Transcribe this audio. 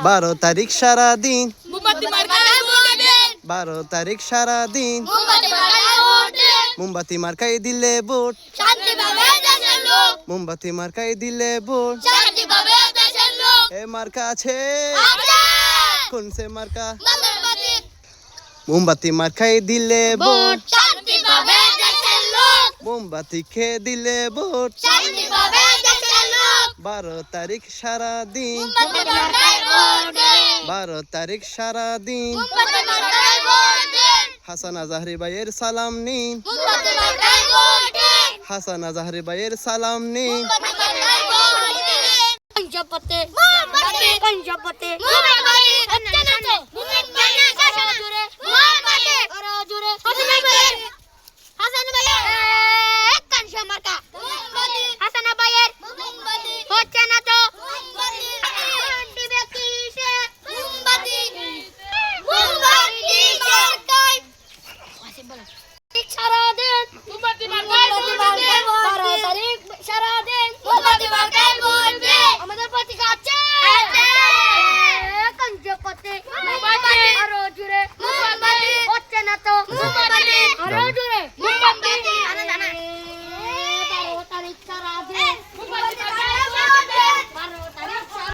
বারো তারিখ সারাদিন 12 তারিখ সারাদিন মোমবাতি মার্কাই দিলে ভোট মোমবাতি মার্কাই দিলে ভোট এ মার্কা আছে কোন সে মার্কা মোমবাতি মার্কাই দিলে ভোট মোমবাতি খেয়ে দিলে ভোট 12 তারিখ সারাদিন 12 তারিখ সারাদিন হাসান আজহারি ভাইয়ের সালাম নিন হাসান আজহারি ভাইয়ের সালাম নিন পঞ্চপতে